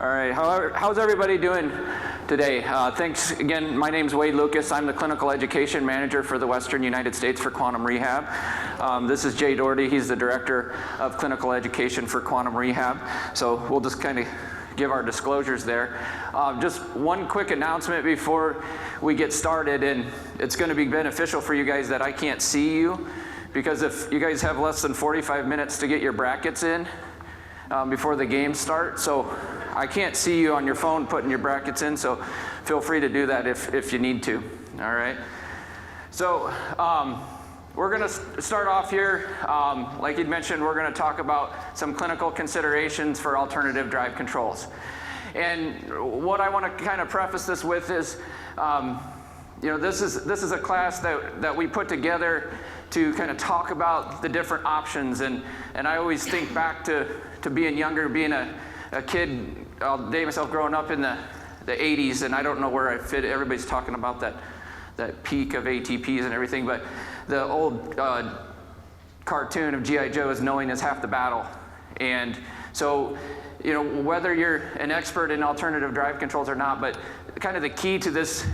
All right, how's everybody doing today? Thanks again, my name's Wade Lucas. I'm the Clinical Education Manager for the Western United States for Quantum Rehab. This is Jay Doherty, he's the Director of Clinical Education for Quantum Rehab. So we'll just kind of give our disclosures there. Just one quick announcement before we get started, and it's going to be beneficial for you guys that I can't see you, because if you guys have less than 45 minutes to get your brackets in before the game starts, so I can't see you on your phone putting your brackets in, so feel free to do that if you need to, all right? So we're going to start off here. Like you'd mentioned, we're going to talk about some clinical considerations for alternative drive controls. And what I want to kind of preface this with is, you know, this is a class that we put together to kind of talk about the different options. And I always think back to being younger, being a kid. I'll date myself, growing up in the 80s, and I don't know where I fit. Everybody's talking about that peak of ATPs and everything, but the old cartoon of G.I. Joe is knowing is half the battle. And so, you know, whether you're an expert in alternative drive controls or not, but kind of the key to this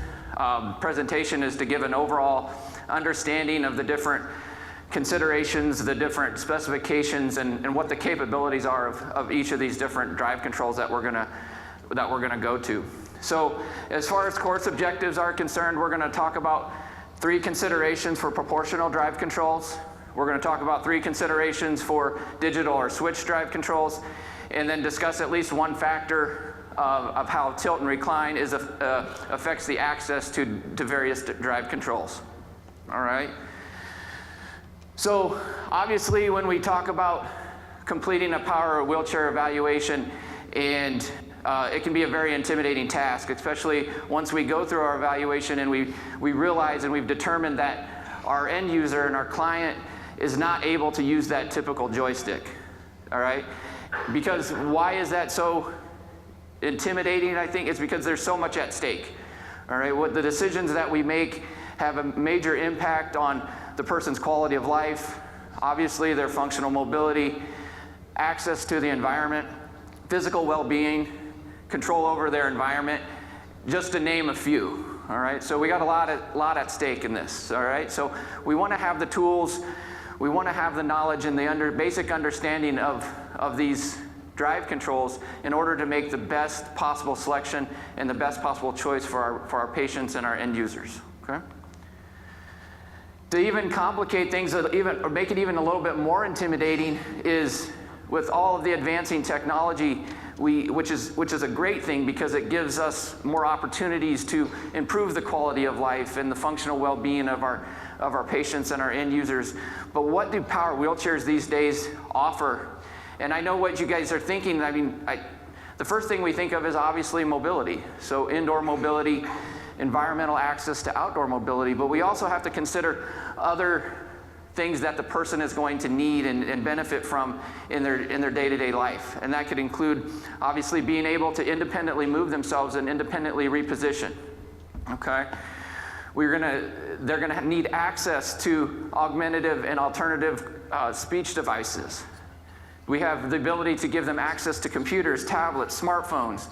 presentation is to give an overall understanding of the different considerations, the different specifications, and what the capabilities are of each of these different drive controls that we're gonna go to. So as far as course objectives are concerned, we're gonna talk about 3 considerations for proportional drive controls. We're gonna talk about 3 considerations for digital or switch drive controls, and then discuss at least one factor of how tilt and recline affects the access to various drive controls. All right. So obviously when we talk about completing a power or wheelchair evaluation, and it can be a very intimidating task, especially once we go through our evaluation and we realize and we've determined that our end user and our client is not able to use that typical joystick, all right? Because why is that so intimidating? I think it's because there's so much at stake, all right? What the decisions that we make have a major impact on the person's quality of life, obviously their functional mobility, access to the environment, physical well-being, control over their environment, just to name a few, all right? So we got a lot at stake in this, all right? So we want to have the tools, we want to have the knowledge and the basic understanding of these drive controls in order to make the best possible selection and the best possible choice for our patients and our end users, okay? To even complicate things, or make it even a little bit more intimidating, is with all of the advancing technology, which is a great thing because it gives us more opportunities to improve the quality of life and the functional well-being of our patients and our end users. But what do power wheelchairs these days offer? And I know what you guys are thinking. I mean, the first thing we think of is obviously mobility. So indoor mobility, environmental access to outdoor mobility, but we also have to consider other things that the person is going to need and benefit from in their day-to-day life. And that could include obviously being able to independently move themselves and independently reposition, okay? They're gonna need access to augmentative and alternative speech devices. We have the ability to give them access to computers, tablets, smartphones,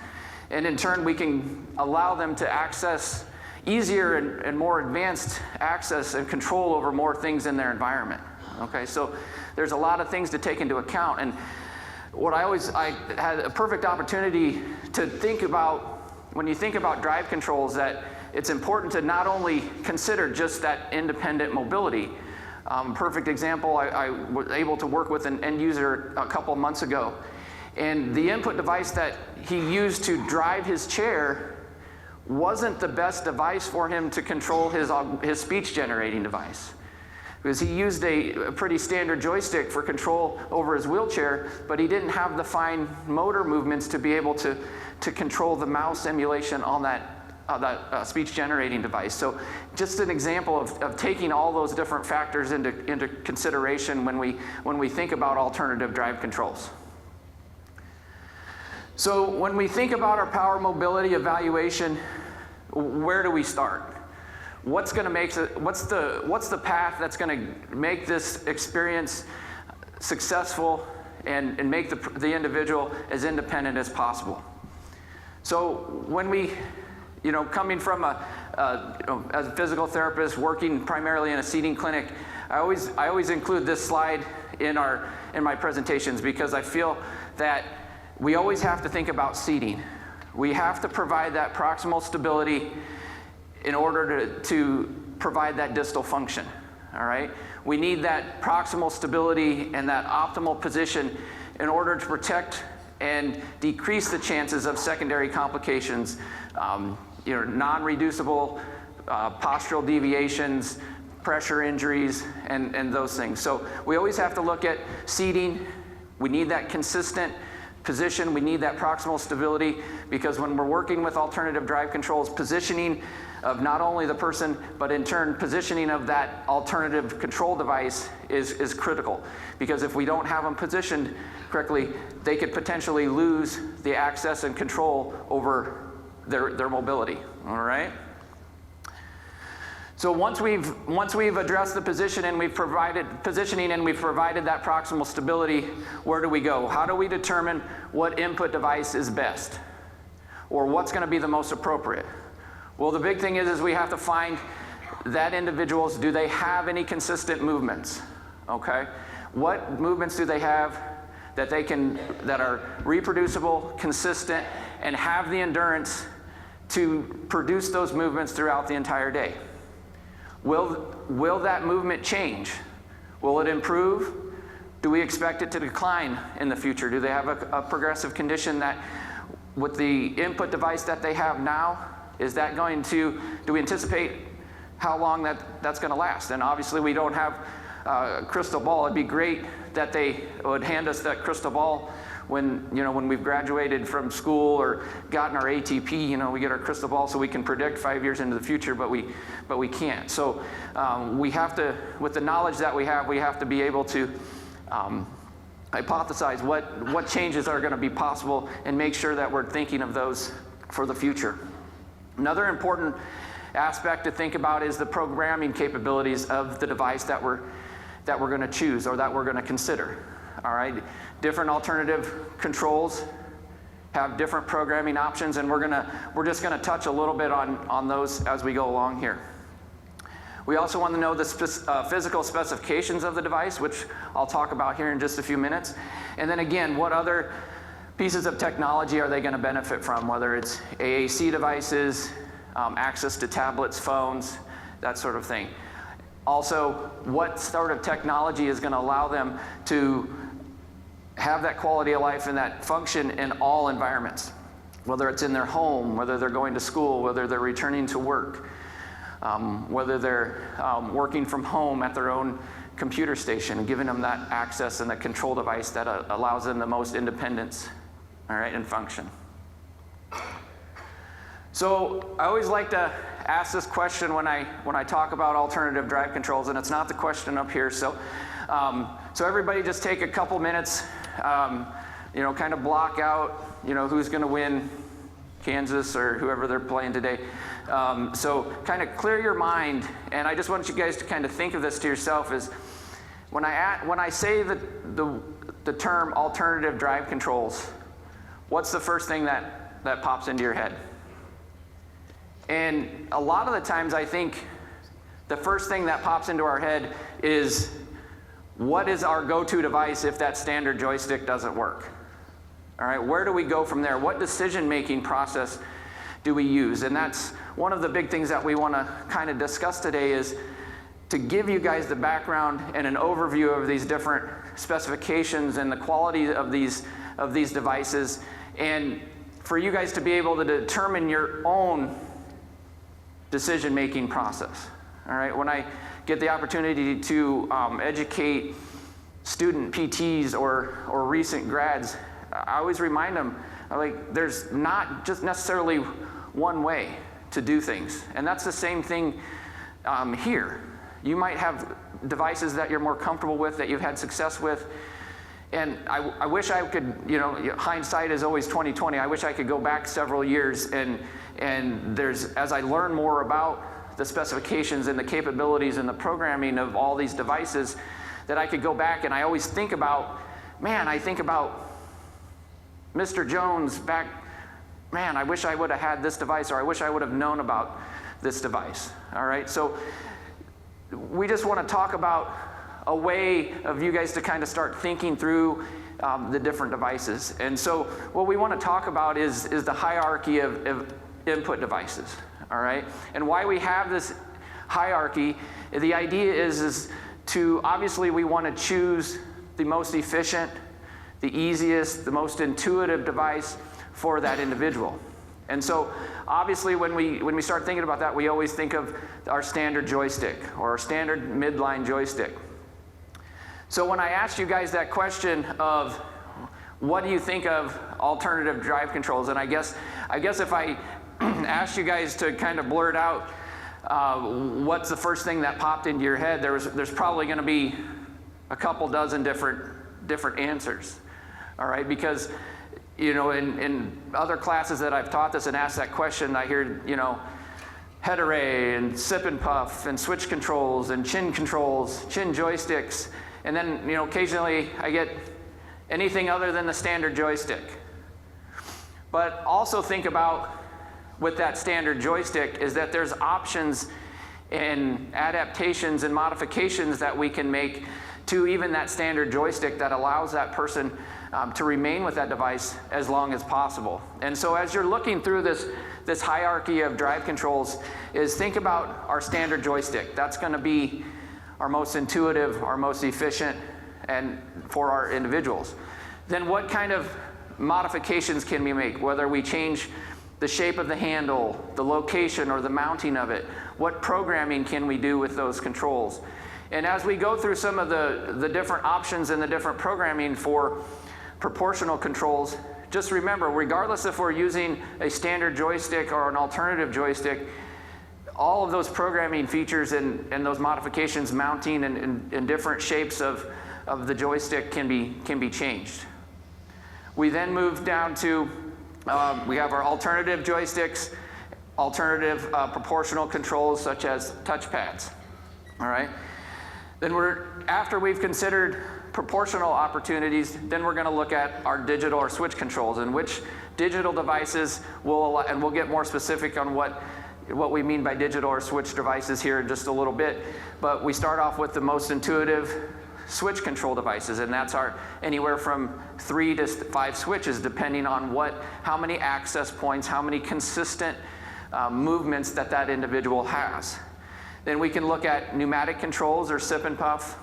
and in turn we can allow them to access easier and more advanced access and control over more things in their environment. Okay, so there's a lot of things to take into account, and what I had a perfect opportunity to think about when you think about drive controls, that it's important to not only consider just that independent mobility. Perfect example, I was able to work with an end user a couple months ago, and the input device that he used to drive his chair wasn't the best device for him to control his speech generating device. Because he used a pretty standard joystick for control over his wheelchair, but he didn't have the fine motor movements to be able to control the mouse emulation on that speech generating device. So just an example of taking all those different factors into consideration when we think about alternative drive controls. So when we think about our power mobility evaluation, where do we start? What's going to make what's the path that's going to make this experience successful and make the individual as independent as possible? So when we, coming from as a physical therapist working primarily in a seating clinic, I always include this slide in my presentations, because I feel that we always have to think about seating. We have to provide that proximal stability in order to provide that distal function, all right? We need that proximal stability and that optimal position in order to protect and decrease the chances of secondary complications, non-reducible postural deviations, pressure injuries, and those things. So we always have to look at seating. We need that consistent position. We need that proximal stability, because when we're working with alternative drive controls, positioning of not only the person, but in turn positioning of that alternative control device is critical. Because if we don't have them positioned correctly, they could potentially lose the access and control over their mobility, all right? So once we've addressed the positioning and we've provided that proximal stability, where do we go? How do we determine what input device is best, or what's going to be the most appropriate? Well, the big thing is we have to find that individuals, do they have any consistent movements? Okay, what movements do they have that are reproducible, consistent, and have the endurance to produce those movements throughout the entire day? Will that movement change? Will it improve? Do we expect it to decline in the future? Do they have a progressive condition that with the input device that they have now, do we anticipate how long that's going to last? And obviously we don't have a crystal ball. It'd be great that they would hand us that crystal ball when we've graduated from school or gotten our ATP, we get our crystal ball so we can predict 5 years into the future, but we can't. So we have to, with the knowledge that we have to be able to hypothesize what changes are going to be possible and make sure that we're thinking of those for the future. Another important aspect to think about is the programming capabilities of the device that we're going to choose or that we're going to consider. All right, different alternative controls have different programming options, and we're just gonna touch a little bit on those as we go along here. We also want to know the physical specifications of the device, which I'll talk about here in just a few minutes. And then again, what other pieces of technology are they going to benefit from, whether it's AAC devices, access to tablets, phones, that sort of thing. Also, what sort of technology is going to allow them to have that quality of life and that function in all environments, whether it's in their home, whether they're going to school, whether they're returning to work, whether they're working from home at their own computer station, and giving them that access and the control device that allows them the most independence, all right, and function. So I always like to ask this question when I talk about alternative drive controls, and it's not the question up here. So everybody just take a couple minutes, kind of block out, who's going to win, Kansas or whoever they're playing today. So kind of clear your mind, and I just want you guys to kind of think of this to yourself is when I say the term alternative drive controls, what's the first thing that pops into your head? And a lot of the times I think the first thing that pops into our head is, what is our go-to device if that standard joystick doesn't work? All right, where do we go from there? What decision-making process do we use? And that's one of the big things that we want to kind of discuss today, is to give you guys the background and an overview of these different specifications and the quality of these devices, and for you guys to be able to determine your own decision-making process. All right, when I get the opportunity to educate student PTs or recent grads, I always remind them, there's not just necessarily one way to do things. And that's the same thing here. You might have devices that you're more comfortable with, that you've had success with. And I wish I could, hindsight is always 20/20. I wish I could go back several years and as I learn more about the specifications and the capabilities and the programming of all these devices, that I could go back, and I always think about, Mr. Jones back man, I wish I would have had this device, or I wish I would have known about this device. All right, so we just want to talk about a way of you guys to kind of start thinking through the different devices. And so what we want to talk about is the hierarchy of input devices. All right, and why we have this hierarchy, the idea is to, obviously we want to choose the most efficient, the easiest, the most intuitive device for that individual. And so obviously when we start thinking about that, we always think of our standard joystick or our standard midline joystick. So when I asked you guys that question of what do you think of alternative drive controls, and I guess if I asked you guys to kind of blurt out what's the first thing that popped into your head, there's probably going to be a couple dozen different answers. All right, because in other classes that I've taught this and asked that question, I hear head array and sip and puff and switch controls and chin controls, chin joysticks, and then occasionally I get anything other than the standard joystick. But also think about, with that standard joystick, is that there's options and adaptations and modifications that we can make to even that standard joystick that allows that person to remain with that device as long as possible. And so as you're looking through this hierarchy of drive controls, is think about our standard joystick. That's going to be our most intuitive, our most efficient, and for our individuals. Then what kind of modifications can we make? Whether we change the shape of the handle, the location, or the mounting of it. What programming can we do with those controls? And as we go through some of the different options and the different programming for proportional controls, just remember, regardless if we're using a standard joystick or an alternative joystick, all of those programming features and those modifications, mounting and different shapes of the joystick can be changed. We then move down to we have our alternative joysticks, alternative proportional controls such as touchpads. All right. Then after we've considered proportional opportunities, then we're going to look at our digital or switch controls and which digital devices and we'll get more specific on what we mean by digital or switch devices here in just a little bit. But we start off with the most intuitive switch control devices, and that's our anywhere from 3 to 5 switches, depending on how many access points, how many consistent movements that individual has. Then we can look at pneumatic controls or sip and puff.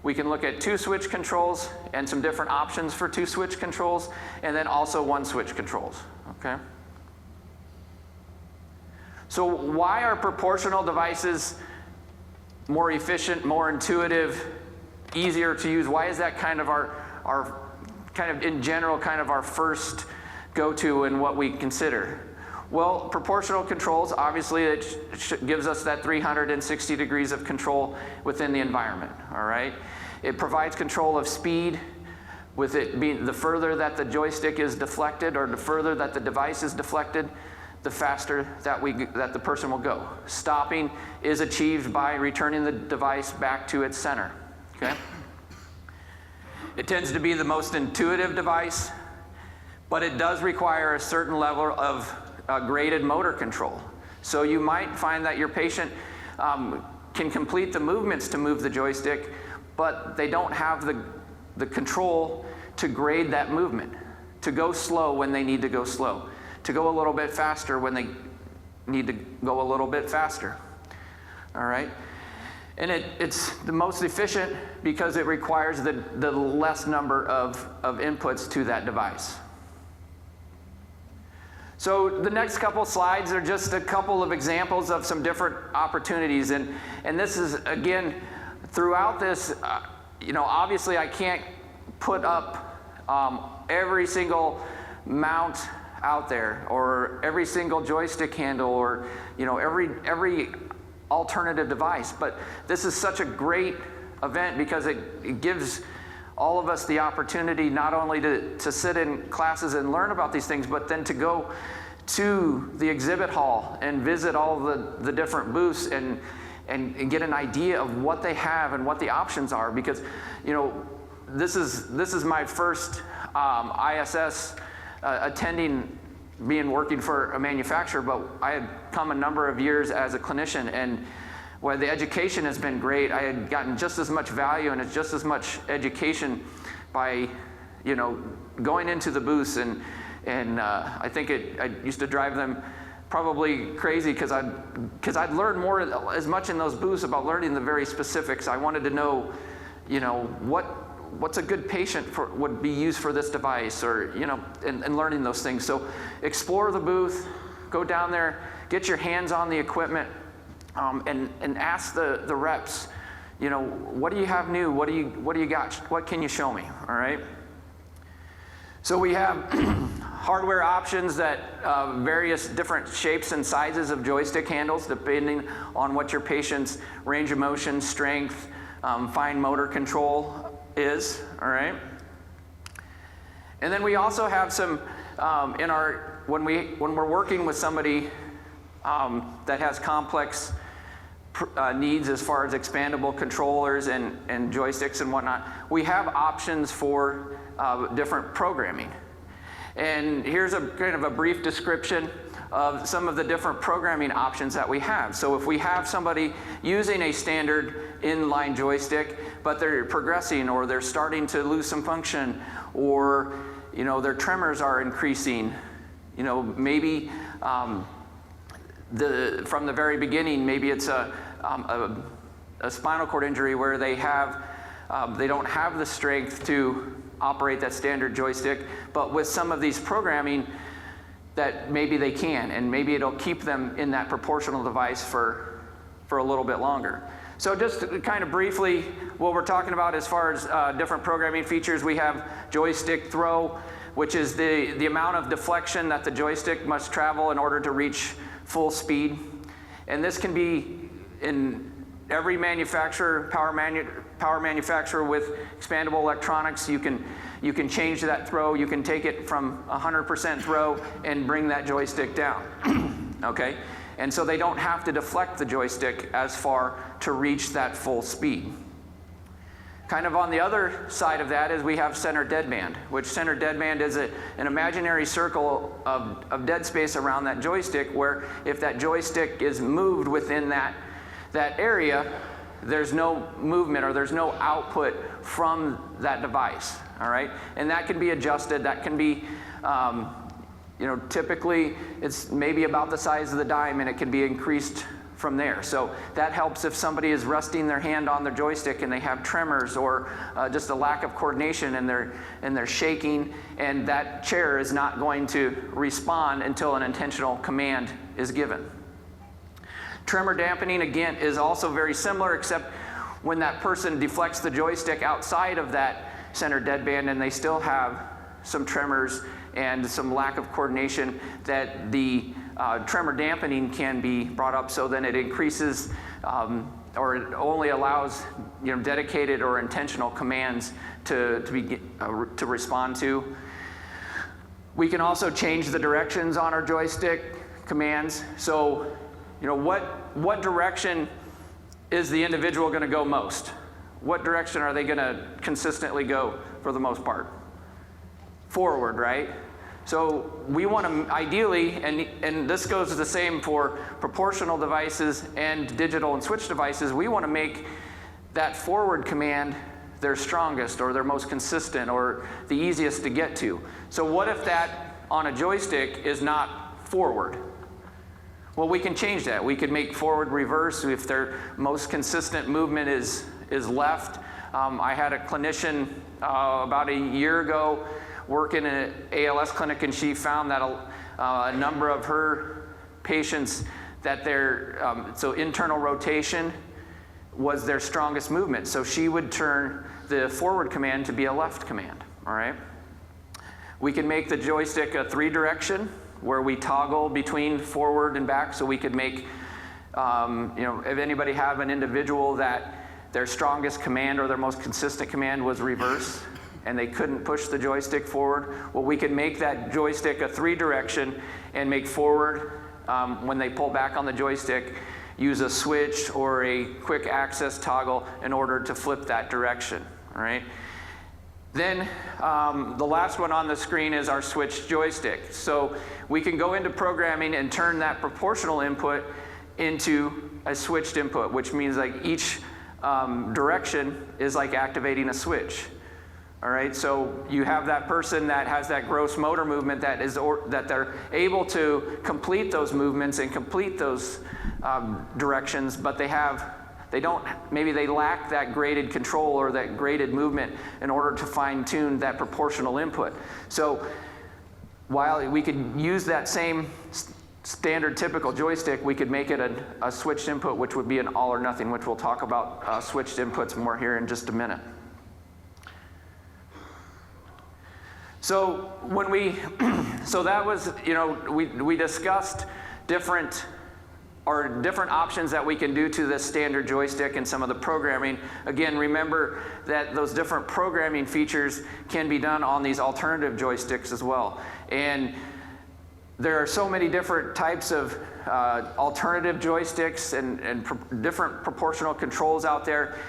We can look at 2 switch controls and some different options for 2 switch controls, and then also 1 switch controls. Okay. So why are proportional devices more efficient, more intuitive, easier to use? Why is that kind of our kind of in general kind of our first go-to in what we consider? Well, proportional controls, obviously it gives us that 360 degrees of control within the environment, all right? It provides control of speed, with it being the further that the joystick is deflected or the further that the device is deflected, the faster that the person will go. Stopping is achieved by returning the device back to its center. Okay. It tends to be the most intuitive device, but it does require a certain level of graded motor control. So you might find that your patient can complete the movements to move the joystick, but they don't have the control to grade that movement, to go slow when they need to go slow, to go a little bit faster when they need to go a little bit faster. All right. And it's the most efficient because it requires the less number of inputs to that device. So the next couple slides are just a couple of examples of some different opportunities. And this is, again, throughout this, obviously I can't put up every single mount out there or every single joystick handle or, every alternative device, but this is such a great event because it gives all of us the opportunity not only to sit in classes and learn about these things, but then to go to the exhibit hall and visit all of the different booths and get an idea of what they have and what the options are, because this is my first ISS attending working for a manufacturer, but I had come a number of years as a clinician, and while the education has been great, I had gotten just as much value and just as much education by, going into the booths, and I think I used to drive them probably crazy because I'd learn as much in those booths about learning the very specifics. I wanted to know, what's a good patient would be used for this device, or and learning those things. So explore the booth, go down there, get your hands on the equipment, and ask the reps, what do you have new? What do you got? What can you show me? All right. So we have hardware options that various different shapes and sizes of joystick handles, depending on what your patient's range of motion, strength, fine motor control is. All right. And then we also have some when we're working with somebody that has complex needs as far as expandable controllers and joysticks and whatnot, we have options for different programming. And here's a kind of a brief description of some of the different programming options that we have. So if we have somebody using a standard inline joystick, but they're progressing, or they're starting to lose some function, or their tremors are increasing, maybe from the very beginning, maybe it's a spinal cord injury where they don't have the strength to operate that standard joystick, but with some of these programming that maybe they can, and maybe it'll keep them in that proportional device for a little bit longer. So just kind of briefly, what we're talking about as far as different programming features, we have joystick throw, which is the amount of deflection that the joystick must travel in order to reach full speed. And this can be in every manufacturer, power manufacturer with expandable electronics. You can change that throw. You can take it from 100% throw and bring that joystick down. Okay? And so they don't have to deflect the joystick as far to reach that full speed. Kind of on the other side of that is we have center deadband, which center deadband is an imaginary circle of dead space around that joystick, where if that joystick is moved within that area, there's no movement or there's no output from that device. All right, and that can be adjusted. That can be, typically it's maybe about the size of the dime, and it can be increased from there. So that helps if somebody is resting their hand on their joystick and they have tremors, or just a lack of coordination, and they're shaking, and that chair is not going to respond until an intentional command is given. Tremor dampening, again, is also very similar, except when that person deflects the joystick outside of that center deadband and they still have some tremors and some lack of coordination, that the tremor dampening can be brought up, so then it increases or it only allows dedicated or intentional commands to respond to. We can also change the directions on our joystick commands. So what direction is the individual going to go most? What direction are they going to consistently go for the most part? Forward, right? So we want to ideally, and this goes the same for proportional devices and digital and switch devices, we want to make that forward command their strongest or their most consistent or the easiest to get to. So what if that on a joystick is not forward? Well, we can change that. We could make forward reverse if their most consistent movement is left. I had a clinician about a year ago work in an ALS clinic, and she found that a number of her patients that so internal rotation was their strongest movement. So she would turn the forward command to be a left command. All right. We can make the joystick a 3-direction, where we toggle between forward and back. So we could make, if anybody have an individual that their strongest command or their most consistent command was reverse, and they couldn't push the joystick forward, well, we could make that joystick a 3-direction and make forward, when they pull back on the joystick, use a switch or a quick access toggle in order to flip that direction, all right? Then the last one on the screen is our switch joystick. So we can go into programming and turn that proportional input into a switched input, which means like each direction is like activating a switch. All right, so you have that person that has that gross motor movement that they're able to complete those movements and complete those directions, but maybe they lack that graded control or that graded movement in order to fine tune that proportional input. So while we could use that same standard typical joystick, we could make it a switched input, which would be an all or nothing, which we'll talk about switched inputs more here in just a minute. So so that was, we discussed different options that we can do to this standard joystick and some of the programming. Again, remember that those different programming features can be done on these alternative joysticks as well. And there are so many different types of alternative joysticks and different proportional controls out there,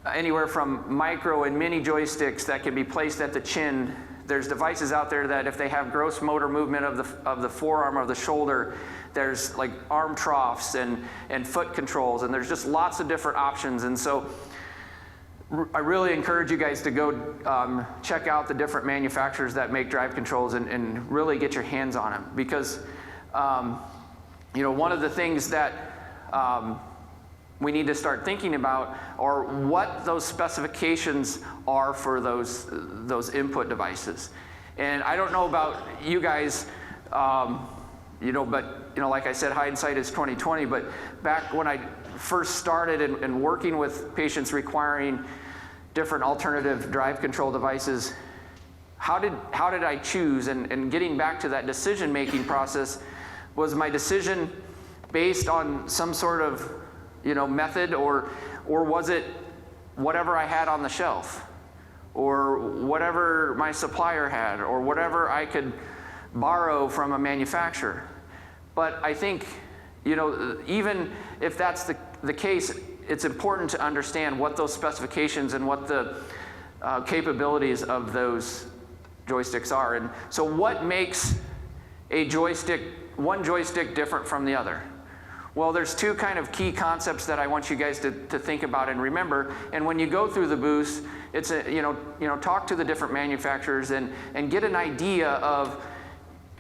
anywhere from micro and mini joysticks that can be placed at the chin. There's devices out there that if they have gross motor movement of the forearm or the shoulder, there's like arm troughs and foot controls, and there's just lots of different options. And so I really encourage you guys to go check out the different manufacturers that make drive controls and really get your hands on them, because one of the things that we need to start thinking about are what those specifications are for those input devices. And I don't know about you guys, but like I said, hindsight is 20/20. But back when I first started and working with patients requiring different alternative drive control devices, how did I choose? And getting back to that decision-making process, was my decision based on some sort of method, or was it whatever I had on the shelf, or whatever my supplier had, or whatever I could borrow from a manufacturer? But I think, even if that's the case, it's important to understand what those specifications and what the capabilities of those joysticks are. And so what makes one joystick different from the other? Well, there's two kind of key concepts that I want you guys to think about and remember. And when you go through the booths, it's talk to the different manufacturers and get an idea of,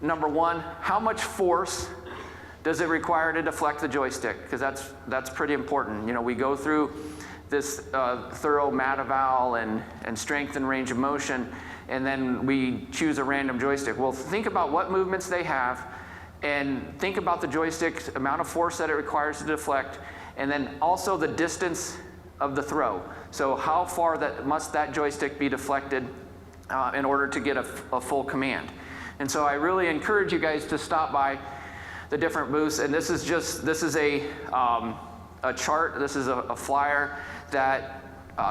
number one, how much force does it require to deflect the joystick? Because that's pretty important. We go through this thorough mat eval and strength and range of motion, and then we choose a random joystick. Well, think about what movements they have, and think about the joystick's amount of force that it requires to deflect, and then also the distance of the throw. So how far must that joystick be deflected in order to get a full command? And so I really encourage you guys to stop by the different booths. And this is a chart. This is a flyer that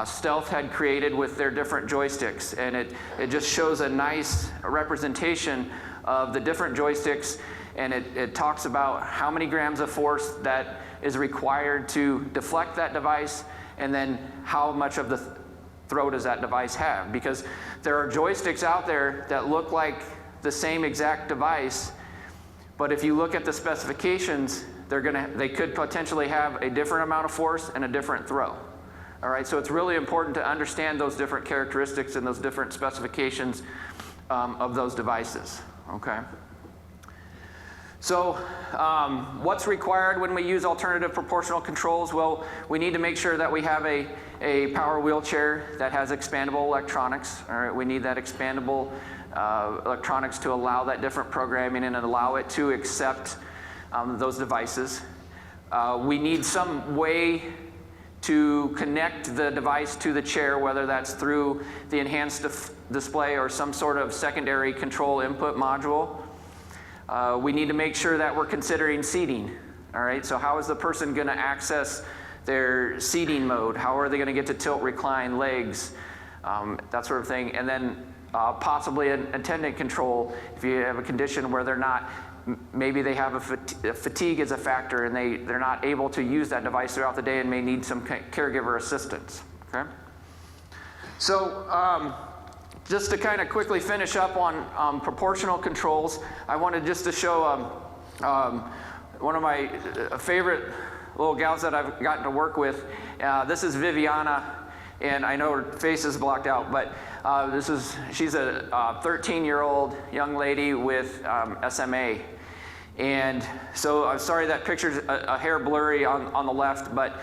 Stealth had created with their different joysticks, and it just shows a nice representation of the different joysticks. And it talks about how many grams of force that is required to deflect that device, and then how much of the throw does that device have. Because there are joysticks out there that look like the same exact device, but if you look at the specifications, they could potentially have a different amount of force and a different throw. All right, so it's really important to understand those different characteristics and those different specifications of those devices, okay? So what's required when we use alternative proportional controls? Well, we need to make sure that we have a power wheelchair that has expandable electronics. All right, we need that expandable electronics to allow that different programming and allow it to accept those devices. We need some way to connect the device to the chair, whether that's through the enhanced display or some sort of secondary control input module. We need to make sure that we're considering seating. All right, so how is the person going to access their seating mode? How are they going to get to tilt, recline, legs, that sort of thing? And then possibly an attendant control if you have a condition where they're not, maybe they have a fatigue as a factor and they're not able to use that device throughout the day and may need some caregiver assistance, okay? So just to kind of quickly finish up on proportional controls, I wanted just to show one of my favorite little gals that I've gotten to work with. This is Viviana, and I know her face is blocked out, but she's a 13-year-old young lady with SMA. And so I'm sorry that picture's a hair blurry on the left, but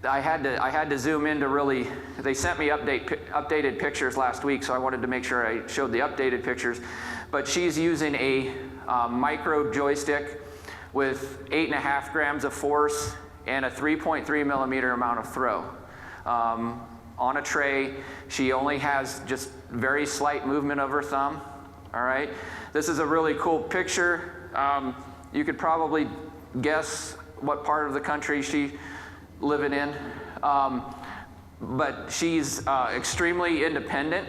I had to zoom in to really, they sent me updated pictures last week, so I wanted to make sure I showed the updated pictures. But she's using a micro joystick with 8.5 grams of force and a 3.3 millimeter amount of throw. On a tray, she only has just very slight movement of her thumb, all right? This is a really cool picture. You could probably guess what part of the country she's living in, but she's extremely independent,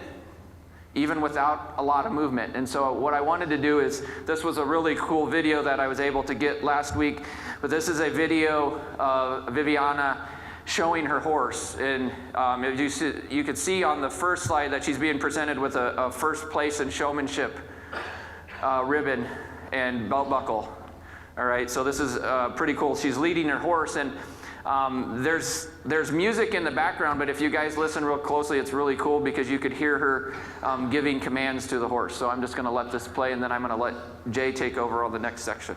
even without a lot of movement. And so what I wanted to do is, this was a really cool video that I was able to get last week, but this is a video of Viviana showing her horse. And you could see on the first slide that she's being presented with a first place in showmanship ribbon and belt buckle. All right, so this is pretty cool. She's leading her horse, and there's music in the background, but if you guys listen real closely, it's really cool because you could hear her giving commands to the horse. So I'm just gonna let this play, and then I'm gonna let Jay take over on the next section.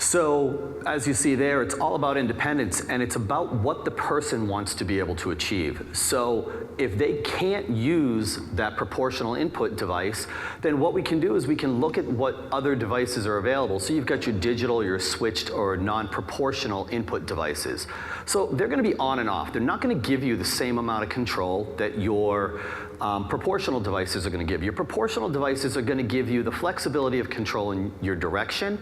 So as you see there, it's all about independence, and it's about what the person wants to be able to achieve. So if they can't use that proportional input device, then what we can do is we can look at what other devices are available. So you've got your digital, your switched, or non-proportional input devices. So they're going to be on and off. They're not going to give you the same amount of control that your proportional devices are going to give. Your proportional devices are going to give you the flexibility of controlling your direction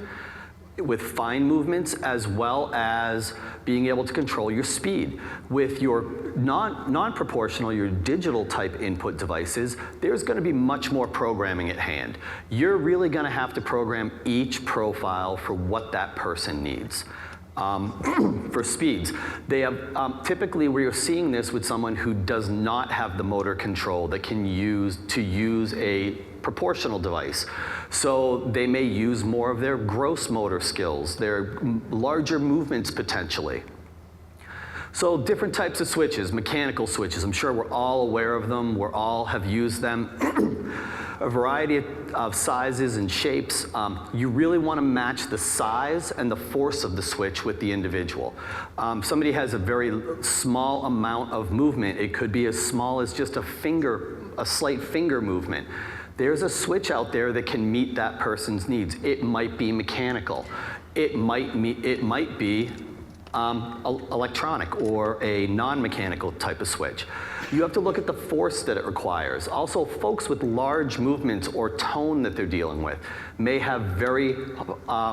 with fine movements, as well as being able to control your speed. With your non-proportional, your digital type input devices, there's going to be much more programming at hand. You're really going to have to program each profile for what that person needs. For speeds, they have typically we're seeing this with someone who does not have the motor control that can use a proportional device. So they may use more of their gross motor skills, their larger movements potentially. So different types of switches, mechanical switches, I'm sure we're all aware of them, we all have used them. A variety of sizes and shapes. You really want to match the size and the force of the switch with the individual. Somebody has a very small amount of movement. It could be as small as just a slight finger movement. There's a switch out there that can meet that person's needs. It might be mechanical. It might be electronic or a non-mechanical type of switch. You have to look at the force that it requires. Also, folks with large movements or tone that they're dealing with may have very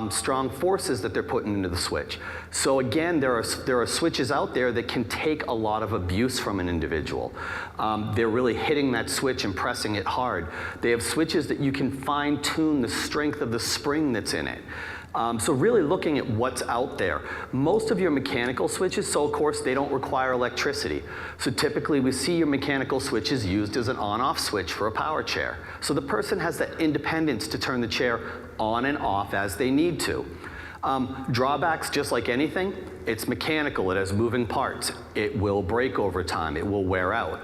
strong forces that they're putting into the switch. So again, there are switches out there that can take a lot of abuse from an individual. They're really hitting that switch and pressing it hard. They have switches that you can fine-tune the strength of the spring that's in it. So really looking at what's out there. Most of your mechanical switches, so of course they don't require electricity. So typically we see your mechanical switches used as an on-off switch for a power chair. So the person has that independence to turn the chair on and off as they need to. Drawbacks, just like anything, it's mechanical, it has moving parts. It will break over time, it will wear out.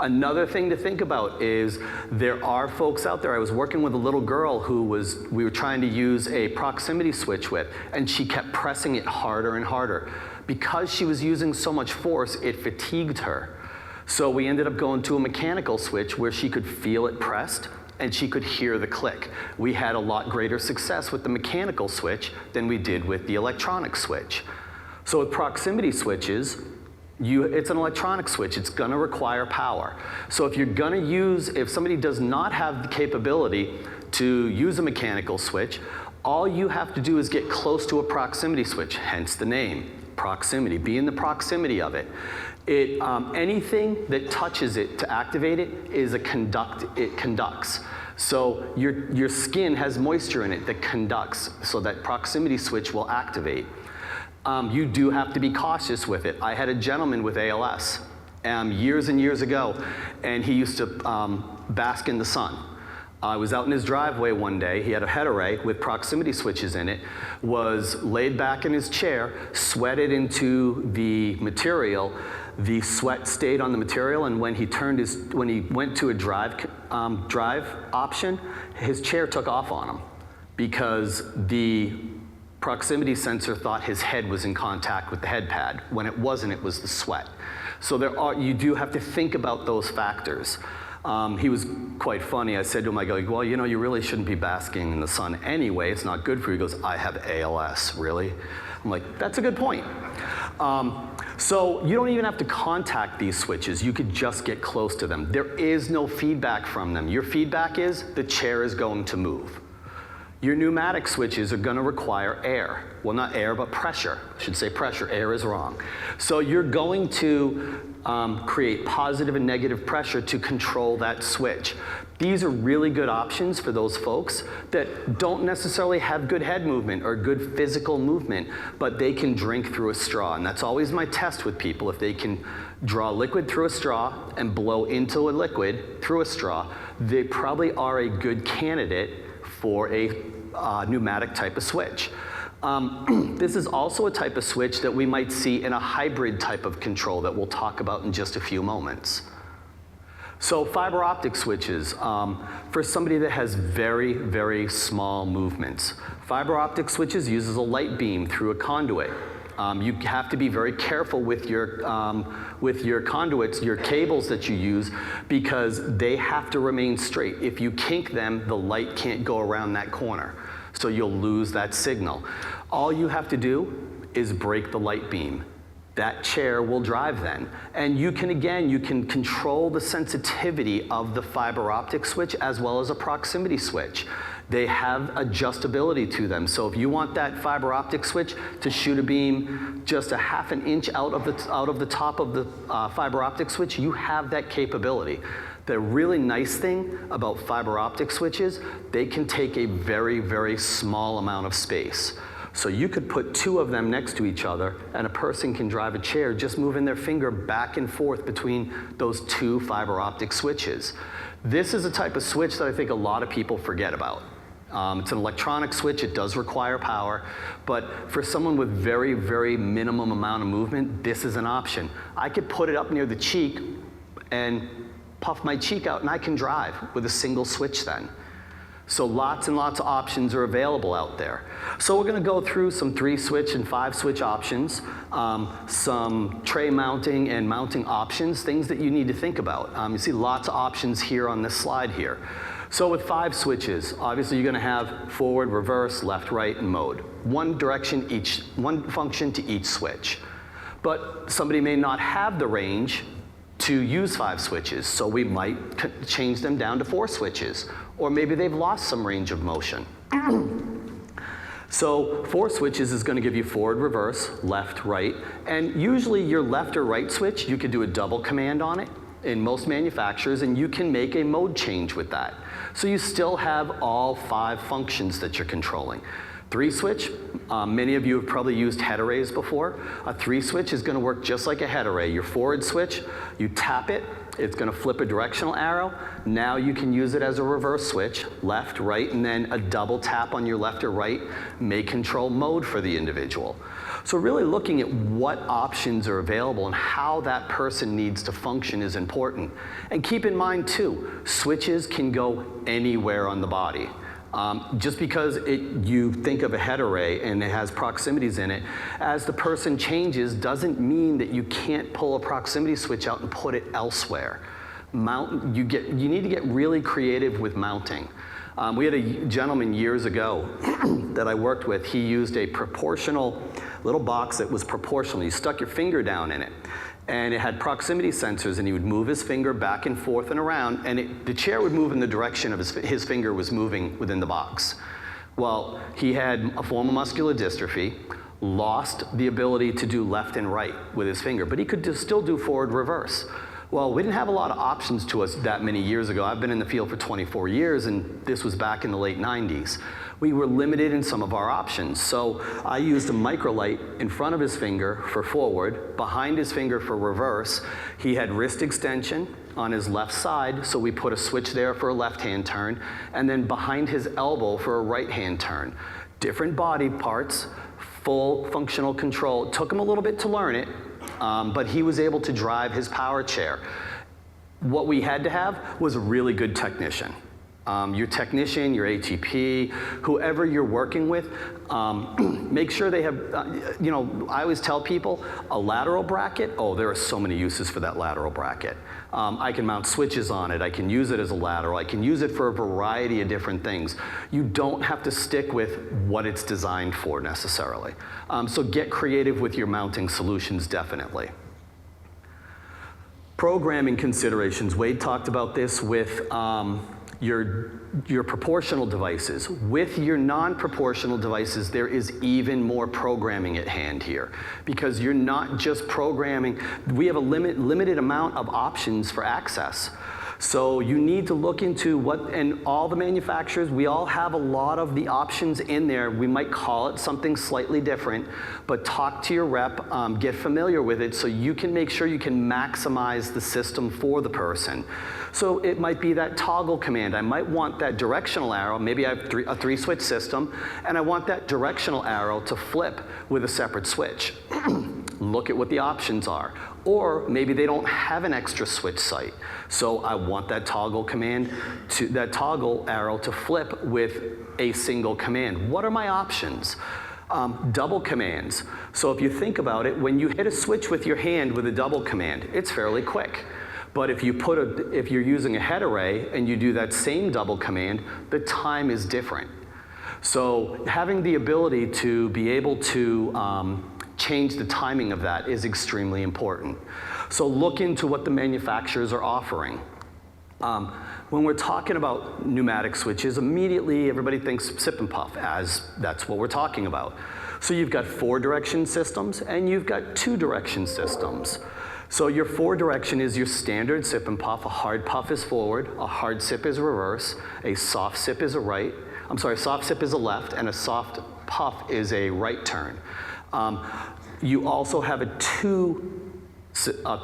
Another thing to think about is there are folks out there. I was working with a little girl who we were trying to use a proximity switch with, and she kept pressing it harder and harder. Because she was using so much force, it fatigued her. So we ended up going to a mechanical switch where she could feel it pressed and she could hear the click. We had a lot greater success with the mechanical switch than we did with the electronic switch. So with proximity switches, it's an electronic switch. It's gonna require power. So if somebody does not have the capability to use a mechanical switch, all you have to do is get close to a proximity switch, hence the name, proximity, be in the proximity of it. Anything that touches it to activate it it conducts. So your skin has moisture in it that conducts, so that proximity switch will activate. You do have to be cautious with it. I had a gentleman with ALS years and years ago, and he used to bask in the sun. I was out in his driveway one day. He had a head array with proximity switches in it, was laid back in his chair, sweated into the material. The sweat stayed on the material, and when he went to a drive option, his chair took off on him because the proximity sensor thought his head was in contact with the head pad. When it wasn't, it was the sweat. So you do have to think about those factors. He was quite funny. I said to him, I go, well, you know, you really shouldn't be basking in the sun anyway. It's not good for you. He goes, I have ALS, really? I'm like, that's a good point. So you don't even have to contact these switches. You could just get close to them. There is no feedback from them. Your feedback is the chair is going to move. Your pneumatic switches are going to require air. Well, not air, but pressure. I should say pressure. Air is wrong. So you're going to create positive and negative pressure to control that switch. These are really good options for those folks that don't necessarily have good head movement or good physical movement, but they can drink through a straw. And that's always my test with people. If they can draw liquid through a straw and blow into a liquid through a straw, they probably are a good candidate for a pneumatic type of switch. This is also a type of switch that we might see in a hybrid type of control that we'll talk about in just a few moments. So fiber optic switches, for somebody that has very, very small movements. Fiber optic switches uses a light beam through a conduit. You have to be very careful with your conduits, your cables that you use, because they have to remain straight. If you kink them, the light can't go around that corner. So you'll lose that signal. All you have to do is break the light beam. That chair will drive then. And you can control the sensitivity of the fiber optic switch as well as a proximity switch. They have adjustability to them. So if you want that fiber optic switch to shoot a beam just a half an inch out of the top of the fiber optic switch, you have that capability. The really nice thing about fiber optic switches, they can take a very, very small amount of space. So you could put two of them next to each other and a person can drive a chair just moving their finger back and forth between those two fiber optic switches. This is a type of switch that I think a lot of people forget about. It's an electronic switch, it does require power, but for someone with very, very minimum amount of movement, this is an option. I could put it up near the cheek and puff my cheek out and I can drive with a single switch then. So lots and lots of options are available out there. So we're going to go through some 3-switch and 5-switch options, some tray mounting and mounting options, things that you need to think about. You see lots of options here on this slide here. So with 5 switches, obviously you're going to have forward, reverse, left, right, and mode. One function to each switch. But somebody may not have the range to use 5 switches, so we might change them down to 4 switches. Or maybe they've lost some range of motion. So 4 switches is going to give you forward, reverse, left, right, and usually your left or right switch, you could do a double command on it in most manufacturers, and you can make a mode change with that. So you still have all 5 functions that you're controlling. 3 switch, many of you have probably used head arrays before. A 3 switch is going to work just like a head array. Your forward switch, you tap it, it's going to flip a directional arrow. Now you can use it as a reverse switch, left, right, and then a double tap on your left or right may control mode for the individual. So really looking at what options are available and how that person needs to function is important. And keep in mind too, switches can go anywhere on the body. Just because you think of a head array and it has proximities in it, as the person changes doesn't mean that you can't pull a proximity switch out and put it elsewhere. You need to get really creative with mounting. We had a gentleman years ago that I worked with. He used a proportional little box that was proportional. You stuck your finger down in it, and it had proximity sensors, and he would move his finger back and forth and around, and the chair would move in the direction of his finger was moving within the box. Well, he had a form of muscular dystrophy, lost the ability to do left and right with his finger, but he could still do forward reverse. Well, we didn't have a lot of options to us that many years ago. I've been in the field for 24 years, and this was back in the late 90s. We were limited in some of our options. So I used a microlight in front of his finger for forward, behind his finger for reverse. He had wrist extension on his left side, so we put a switch there for a left-hand turn, and then behind his elbow for a right-hand turn. Different body parts, full functional control. It took him a little bit to learn it, but he was able to drive his power chair. What we had to have was a really good technician. Your technician, your ATP, whoever you're working with, make sure they have, I always tell people, a lateral bracket, oh, there are so many uses for that lateral bracket. I can mount switches on it, I can use it as a lateral, I can use it for a variety of different things. You don't have to stick with what it's designed for necessarily. So get creative with your mounting solutions, definitely. Programming considerations, Wade talked about this with your proportional devices. With your non-proportional devices, there is even more programming at hand here, because you're not just programming. We have a limited amount of options for access. So you need to look into and all the manufacturers, we all have a lot of the options in there. We might call it something slightly different, but talk to your rep, get familiar with it so you can make sure you can maximize the system for the person. So it might be that toggle command. I might want that directional arrow. Maybe I have a 3-switch system, and I want that directional arrow to flip with a separate switch. Look at what the options are. Or maybe they don't have an extra switch site. So I want that toggle command, that toggle arrow to flip with a single command. What are my options? Double commands. So if you think about it, when you hit a switch with your hand with a double command, it's fairly quick. But if you're using a head array and you do that same double command, the time is different. So having the ability to be able to change the timing of that is extremely important. So look into what the manufacturers are offering. When we're talking about pneumatic switches, immediately everybody thinks sip and puff, as that's what we're talking about. So you've got 4-direction systems and you've got 2-direction systems. So your 4-direction is your standard sip and puff. A hard puff is forward, a hard sip is reverse, a soft sip is soft sip is a left, and a soft puff is a right turn. You also have a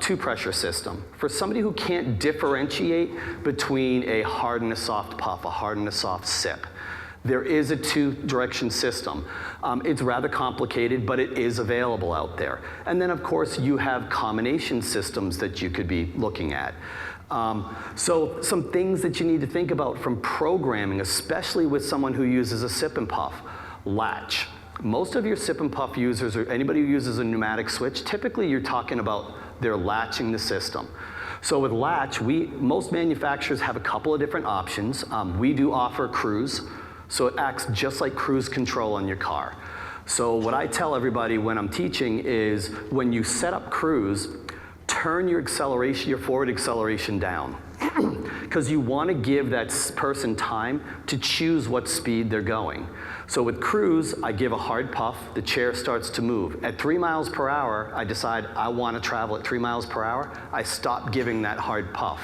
two-pressure system. For somebody who can't differentiate between a hard and a soft puff, a hard and a soft sip, there is a 2-direction system. It's rather complicated, but it is available out there. And then, of course, you have combination systems that you could be looking at. So some things that you need to think about from programming, especially with someone who uses a sip and puff. Latch. Most of your sip and puff users, or anybody who uses a pneumatic switch, typically you're talking about they're latching the system. So with latch, most manufacturers have a couple of different options. We do offer cruise, so it acts just like cruise control on your car. So what I tell everybody when I'm teaching is when you set up cruise, turn your acceleration, your forward acceleration down. Because you want to give that person time to choose what speed they're going. So with cruise, I give a hard puff, the chair starts to move. At 3 miles per hour, I decide I want to travel at 3 miles per hour, I stop giving that hard puff.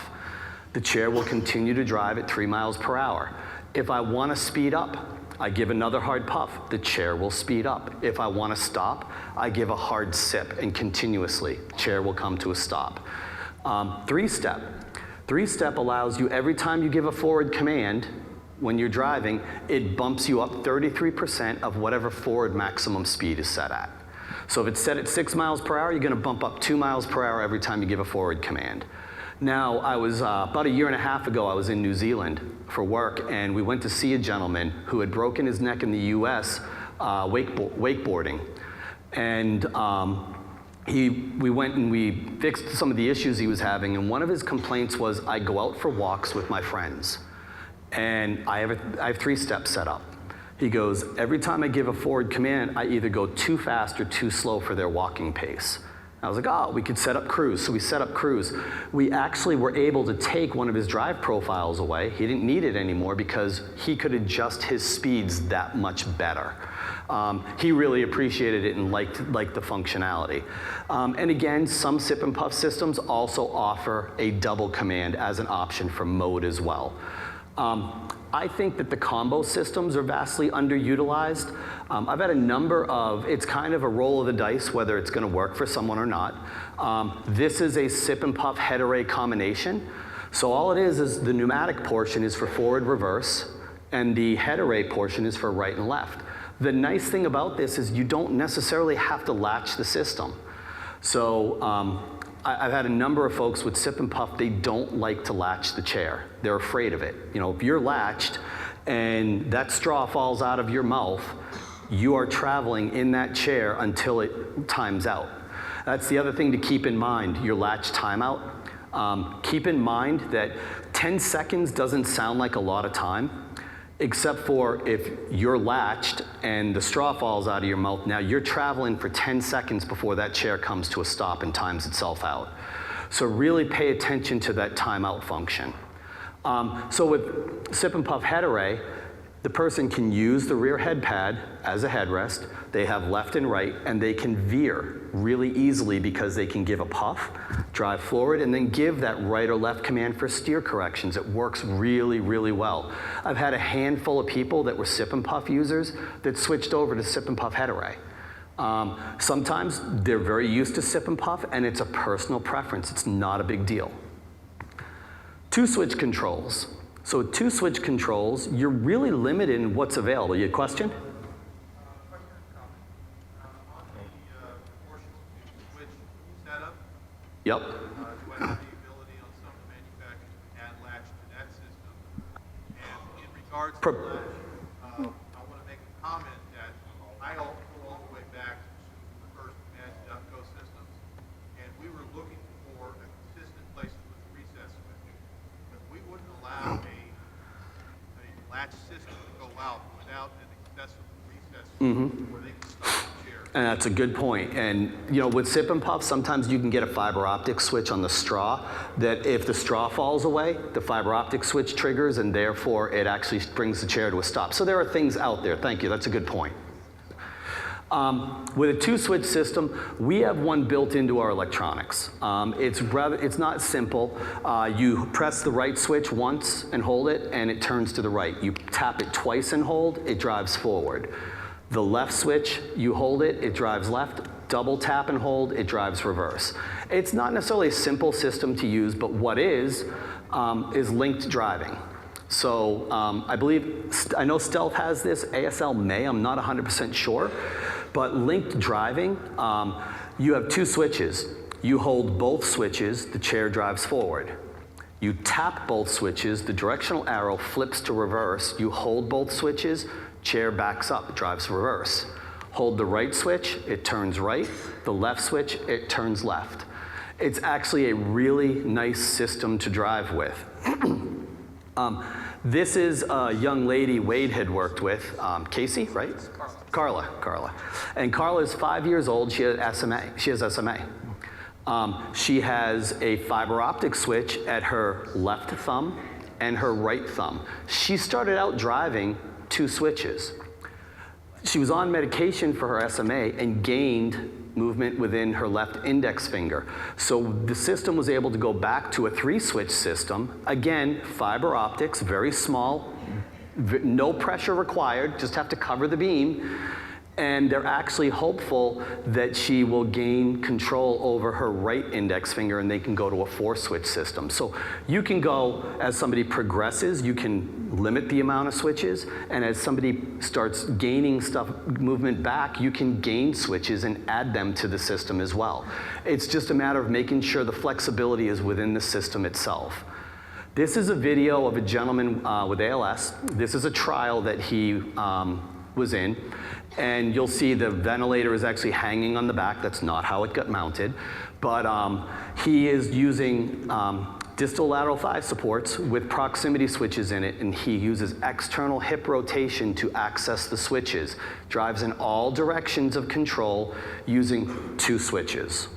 The chair will continue to drive at 3 miles per hour. If I want to speed up, I give another hard puff, the chair will speed up. If I want to stop, I give a hard sip, and continuously, the chair will come to a stop. Three-step. Three-step allows you, every time you give a forward command, when you're driving, it bumps you up 33% of whatever forward maximum speed is set at. So if it's set at 6 miles per hour, you're going to bump up 2 miles per hour every time you give a forward command. Now, I was, about a year and a half ago, I was in New Zealand for work, and we went to see a gentleman who had broken his neck in the US wakeboarding. And we went and we fixed some of the issues he was having, and one of his complaints was, I go out for walks with my friends, and I have three-step set up. He goes, every time I give a forward command, I either go too fast or too slow for their walking pace. I was like, oh, we could set up cruise. So we set up cruise. We actually were able to take one of his drive profiles away. He didn't need it anymore because he could adjust his speeds that much better. He really appreciated it and liked the functionality. And again, some sip and puff systems also offer a double command as an option for mode as well. I think that the combo systems are vastly underutilized. I've had a number of, it's kind of a roll of the dice whether it's going to work for someone or not. This is a sip and puff head array combination. So all it is the pneumatic portion is for forward reverse, and the head array portion is for right and left. The nice thing about this is you don't necessarily have to latch the system. So I've had a number of folks with sip and puff, they don't like to latch the chair. They're afraid of it. You know, if you're latched and that straw falls out of your mouth, you are traveling in that chair until it times out. That's the other thing to keep in mind, your latch timeout. Keep in mind that 10 seconds doesn't sound like a lot of time, except for if you're latched and the straw falls out of your mouth. Now you're traveling for 10 seconds before that chair comes to a stop and times itself out. So really pay attention to that timeout function. So with sip and puff head array, the person can use the rear head pad as a headrest. They have left and right, and they can veer really easily because they can give a puff, drive forward, and then give that right or left command for steer corrections. It works really, really well. I've had a handful of people that were sip and puff users that switched over to sip and puff head array. Sometimes they're very used to sip and puff, and it's a personal preference. It's not a big deal. Two switch controls. So with two switch controls, you're really limited in what's available. You have a question? Yep. Do I have the ability on some of the manufacturers to add latch to that system? And in regards to latch, I want to make a comment that I go all the way back to the first Magic.co systems, and we were looking for a consistent placement with the recess switch. But we wouldn't allow a latch system to go out without an accessible recess switch where they can stop the chair. And that's a good point. And you know, with sip and puff, sometimes you can get a fiber optic switch on the straw that if the straw falls away, the fiber optic switch triggers, and therefore it actually brings the chair to a stop. So there are things out there. Thank you. That's a good point. With a two-switch system, we have one built into our electronics. It's not simple. You press the right switch once and hold it, and it turns to the right. You tap it twice and hold, it drives forward. The left switch, you hold it, it drives left. Double tap and hold, it drives reverse. It's not necessarily a simple system to use, but what is linked driving. So I know Stealth has this, ASL may, I'm not 100% sure, but linked driving, you have two switches. You hold both switches, the chair drives forward. You tap both switches, the directional arrow flips to reverse. You hold both switches, chair backs up, drives reverse. Hold the right switch, it turns right. The left switch, it turns left. It's actually a really nice system to drive with. This is a young lady Wade had worked with, Casey, right? Carla. And Carla's 5 years old, she has SMA. She has a fiber optic switch at her left thumb and her right thumb. She started out driving two switches. She was on medication for her SMA and gained movement within her left index finger. So the system was able to go back to a three-switch system. Again, fiber optics, very small, No pressure required, just have to cover the beam. And they're actually hopeful that she will gain control over her right index finger and they can go to a 4-switch system. So you can go, as somebody progresses, you can limit the amount of switches, and as somebody starts gaining movement back, you can gain switches and add them to the system as well. It's just a matter of making sure the flexibility is within the system itself. This is a video of a gentleman with ALS. This is a trial that he was in. And you'll see the ventilator is actually hanging on the back. That's not how it got mounted. But he is using distal lateral thigh supports with proximity switches in it, and he uses external hip rotation to access the switches. Drives in all directions of control using 2 switches.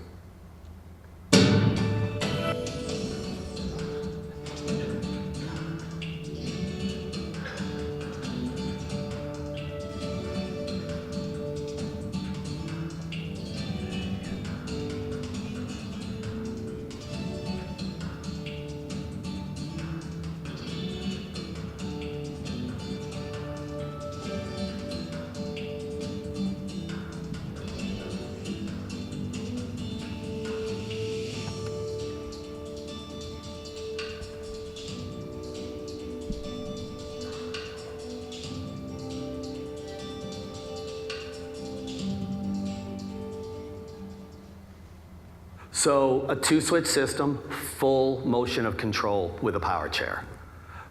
So a 2-switch system, full motion of control with a power chair.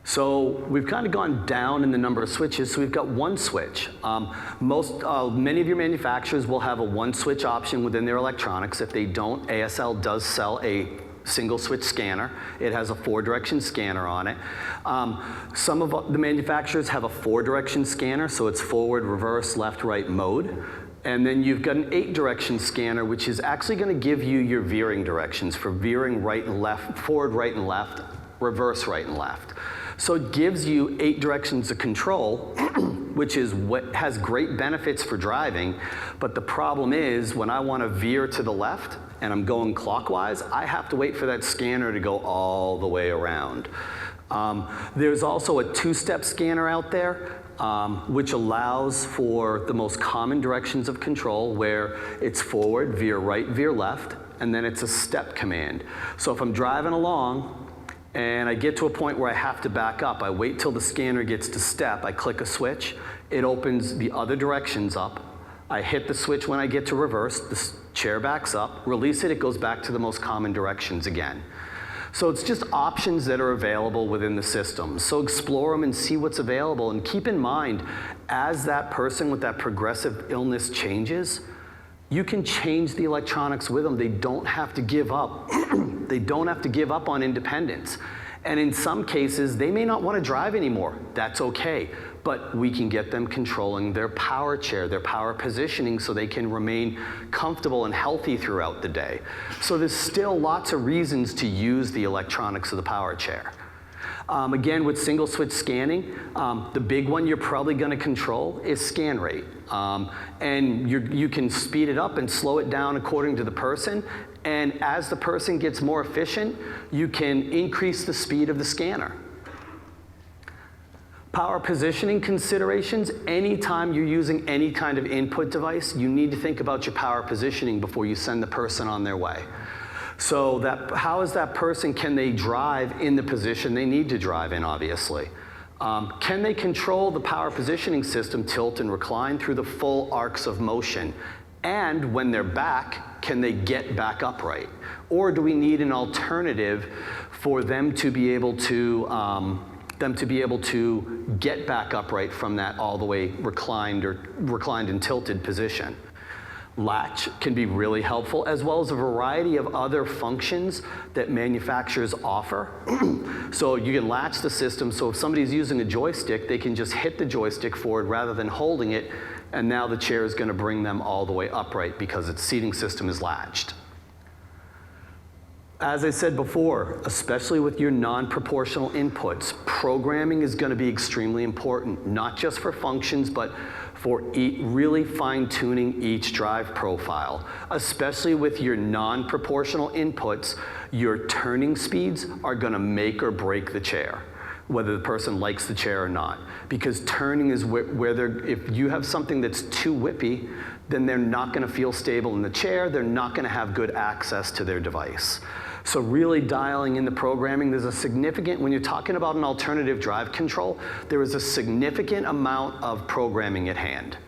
So we've kind of gone down in the number of switches, so we've got 1 switch. Many of your manufacturers will have a 1-switch option within their electronics. If they don't, ASL does sell a single switch scanner. It has a 4-direction scanner on it. Some of the manufacturers have a 4-direction scanner, so it's forward, reverse, left, right mode. And then you've got an 8-direction scanner, which is actually going to give you your veering directions for veering right and left, forward, right and left, reverse, right and left. So it gives you 8 directions of control, which is what has great benefits for driving. But the problem is when I want to veer to the left and I'm going clockwise, I have to wait for that scanner to go all the way around. There's also a 2-step scanner out there, which allows for the most common directions of control, where it's forward, veer right, veer left, and then it's a step command. So if I'm driving along and I get to a point where I have to back up, I wait till the scanner gets to step, I click a switch, it opens the other directions up, I hit the switch when I get to reverse, the chair backs up, release it, it goes back to the most common directions again. So it's just options that are available within the system. So explore them and see what's available, and keep in mind, as that person with that progressive illness changes, you can change the electronics with them. They don't have to give up. They don't have to give up on independence. And in some cases, they may not want to drive anymore. That's okay. But we can get them controlling their power chair, their power positioning, so they can remain comfortable and healthy throughout the day. So there's still lots of reasons to use the electronics of the power chair. Again, with single switch scanning, the big one you're probably going to control is scan rate. And you can speed it up and slow it down according to the person. And as the person gets more efficient, you can increase the speed of the scanner. Power positioning considerations: anytime you're using any kind of input device, you need to think about your power positioning before you send the person on their way. So how is that person, can they drive in the position they need to drive in, obviously? Can they control the power positioning system, tilt and recline through the full arcs of motion? And when they're back, can they get back upright? Or do we need an alternative for them to be able to get back upright from that all the way reclined and tilted position? Latch can be really helpful, as well as a variety of other functions that manufacturers offer. So you can latch the system, so if somebody's using a joystick, they can just hit the joystick forward rather than holding it, and now the chair is going to bring them all the way upright because its seating system is latched. As I said before, especially with your non-proportional inputs, programming is going to be extremely important, not just for functions, but for really fine-tuning each drive profile. Especially with your non-proportional inputs, your turning speeds are going to make or break the chair. whether the person likes the chair or not. Because turning is where they're, if you have something that's too whippy, then they're not gonna feel stable in the chair, they're not gonna have good access to their device. So really dialing in the programming, there's a significant, when you're talking about an alternative drive control, there is a significant amount of programming at hand.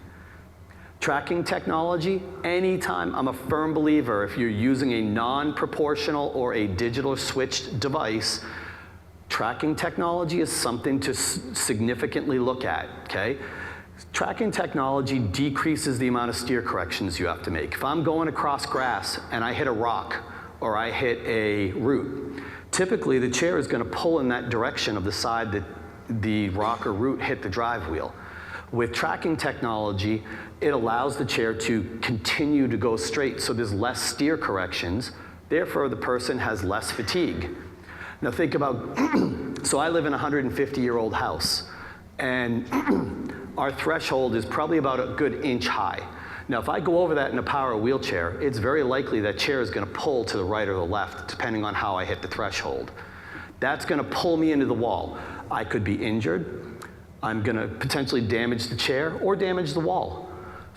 Tracking technology, anytime, I'm a firm believer, if you're using a non-proportional or a digital switched device, tracking technology is something to significantly look at, okay? Tracking technology decreases the amount of steer corrections you have to make. If I'm going across grass and I hit a rock or I hit a root, typically the chair is going to pull in that direction of the side that the rock or root hit the drive wheel. With tracking technology, it allows the chair to continue to go straight, so there's less steer corrections, therefore the person has less fatigue. Now think about, so I live in a 150-year-old house, and our threshold is probably about a good inch high. Now if I go over that in a power wheelchair, it's very likely that chair is gonna pull to the right or the left, depending on how I hit the threshold. That's gonna pull me into the wall. I could be injured, I'm gonna potentially damage the chair or damage the wall.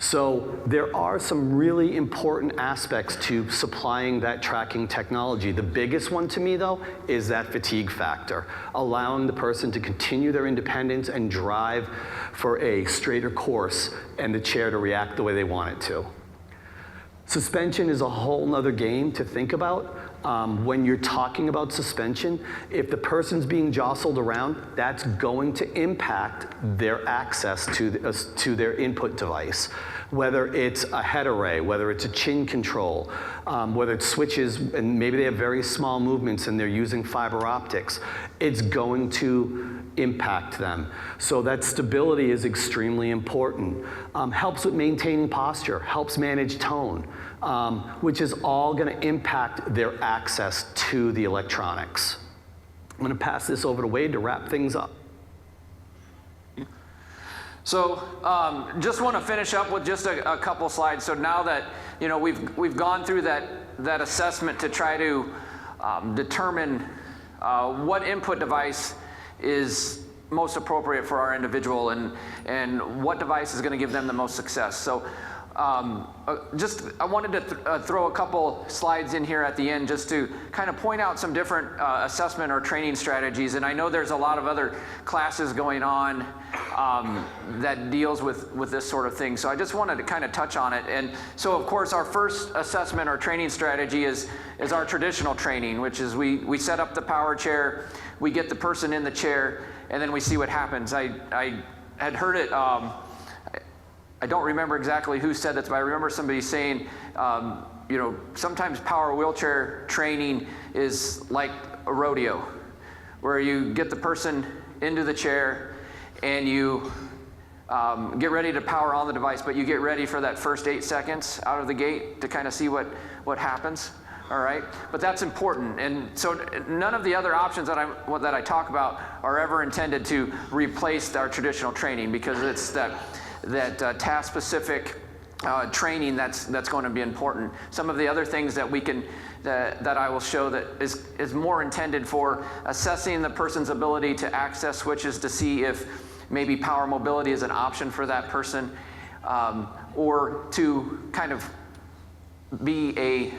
So there are some really important aspects to supplying that tracking technology. The biggest one to me though is that fatigue factor, allowing the person to continue their independence and drive for a straighter course and the chair to react the way they want it to. Suspension is a whole nother game to think about. When you're talking about suspension, if the person's being jostled around, that's going to impact their access to their input device. Whether it's a head array, whether it's a chin control, whether it's switches, and maybe they have very small movements and they're using fiber optics, it's going to impact them. So that stability is extremely important. Helps with maintaining posture, helps manage tone, which is all gonna impact their access to the electronics. I'm gonna pass this over to Wade to wrap things up. So just want to finish up with just a couple slides. So now that we've gone through that assessment to try to determine what input device is most appropriate for our individual and what device is going to give them the most success. So I wanted to throw a couple slides in here at the end just to kind of point out some different assessment or training strategies. And I know there's a lot of other classes going on that deals with this sort of thing. So I just wanted to kind of touch on it. And so of course our first assessment or training strategy is our traditional training, which is we set up the power chair, we get the person in the chair, and then we see what happens. I had heard it, I don't remember exactly who said this, but I remember somebody saying, sometimes power wheelchair training is like a rodeo, where you get the person into the chair and you get ready to power on the device, but you get ready for that first 8 seconds out of the gate to kind of see what happens. All right, but that's important, and so none of the other options that I talk about are ever intended to replace our traditional training, because it's that task-specific training that's going to be important. Some of the other things that that I will show that is more intended for assessing the person's ability to access switches to see if maybe power mobility is an option for that person, or to kind of be in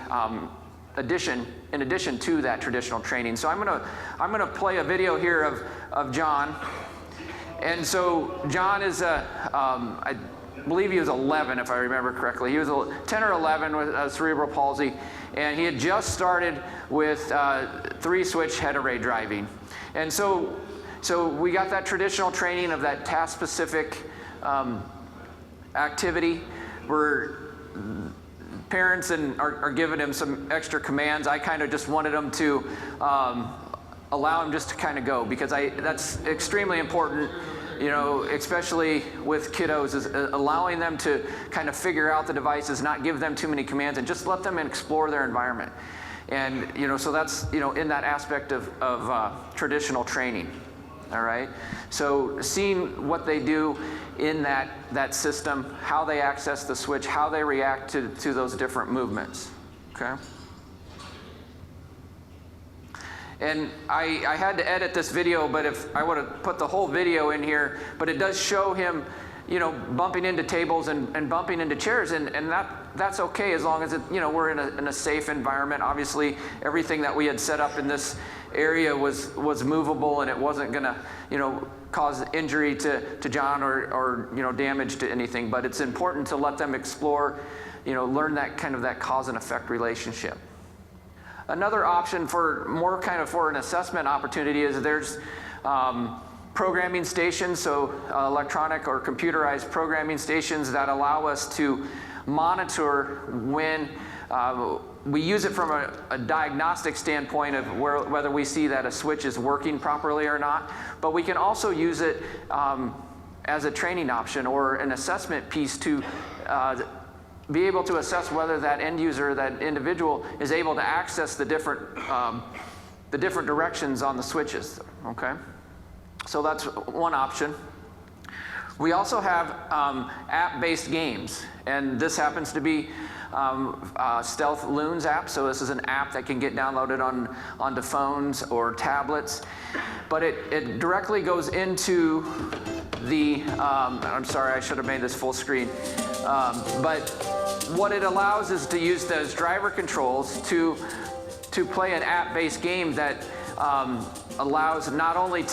addition to that traditional training. So I'm gonna play a video here of John. And so John is I believe he was 11, if I remember correctly. He was 10 or 11 with cerebral palsy, and he had just started with 3-switch head array driving. And so we got that traditional training of that task-specific activity where parents are giving him some extra commands. I kind of just wanted him to allow him just to kind of go, because that's extremely important, especially with kiddos, is allowing them to kind of figure out the devices, not give them too many commands, and just let them explore their environment. And so that's in that aspect of traditional training. All right, so seeing what they do in that system, how they access the switch, how they react to those different movements. Okay. And I had to edit this video, but if I would have put the whole video in here, but it does show him, you know, bumping into tables and bumping into chairs, and that's okay as long as it, you know, we're in a safe environment. Obviously, everything that we had set up in this area was movable, and it wasn't gonna, you know, cause injury to John or you know, damage to anything. But it's important to let them explore, you know, learn that kind of that cause and effect relationship. Another option for more kind of for an assessment opportunity is there's programming stations, so electronic or computerized programming stations that allow us to monitor when we use it from a diagnostic standpoint of whether we see that a switch is working properly or not, but we can also use it as a training option or an assessment piece to be able to assess whether that end user, that individual, is able to access the different directions on the switches, okay? So that's one option. We also have app-based games, and this happens to be Stealth Loons app. So this is an app that can get downloaded onto phones or tablets, but it directly goes into the, I'm sorry, I should have made this full screen, but what it allows is to use those driver controls to play an app-based game that allows not only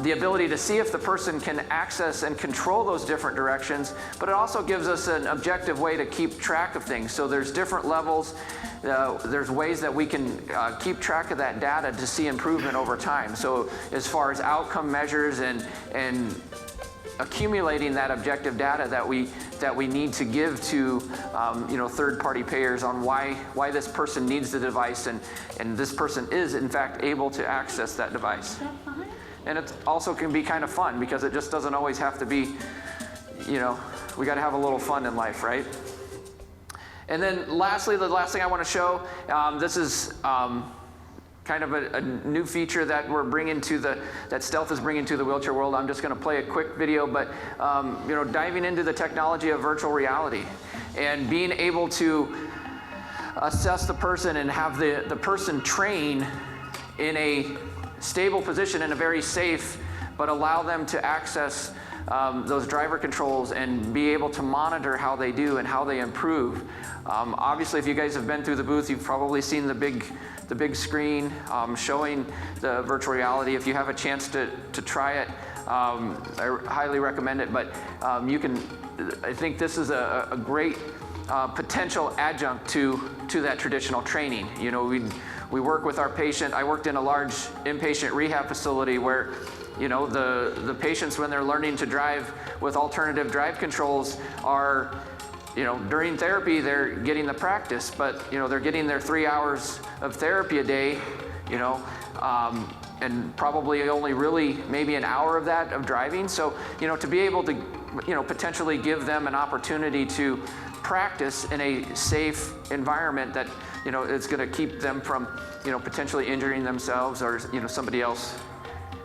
the ability to see if the person can access and control those different directions, but it also gives us an objective way to keep track of things. So there's different levels, there's ways that we can keep track of that data to see improvement over time. So as far as outcome measures and accumulating that objective data that we need to give to you know, third-party payers on why this person needs the device and this person is in fact able to access that device. And it also can be kind of fun because it just doesn't always have to be, you know, we got to have a little fun in life, right? And then lastly, the last thing I want to show, this is kind of a new feature that we're bringing to that Stealth is bringing to the wheelchair world. I'm just going to play a quick video, but you know, diving into the technology of virtual reality and being able to assess the person and have the person train in a stable position in a very safe, but allow them to access those driver controls and be able to monitor how they do and how they improve. Obviously, if you guys have been through the booth, you've probably seen the big screen showing the virtual reality. If you have a chance to try it, I highly recommend it. But I think this is a great potential adjunct to that traditional training. You know, we work with our patient. I worked in a large inpatient rehab facility where, you know, the patients, when they're learning to drive with alternative drive controls, are, you know, during therapy they're getting the practice, but, you know, they're getting their 3 hours of therapy a day, you know, and probably only really maybe an hour of that of driving. So, you know, to be able to, you know, potentially give them an opportunity to practice in a safe environment that, you know, it's going to keep them from, you know, potentially injuring themselves or, you know, somebody else.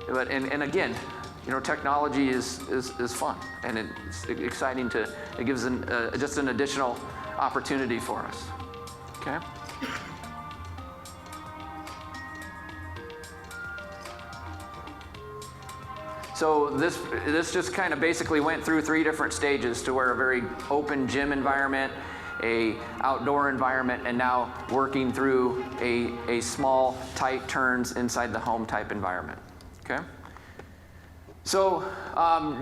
But and again, you know, technology is fun and it's exciting it gives just an additional opportunity for us. Okay. So this just kind of basically went through 3 different stages to where a very open gym environment, a outdoor environment, and now working through a small, tight turns inside the home type environment, okay? So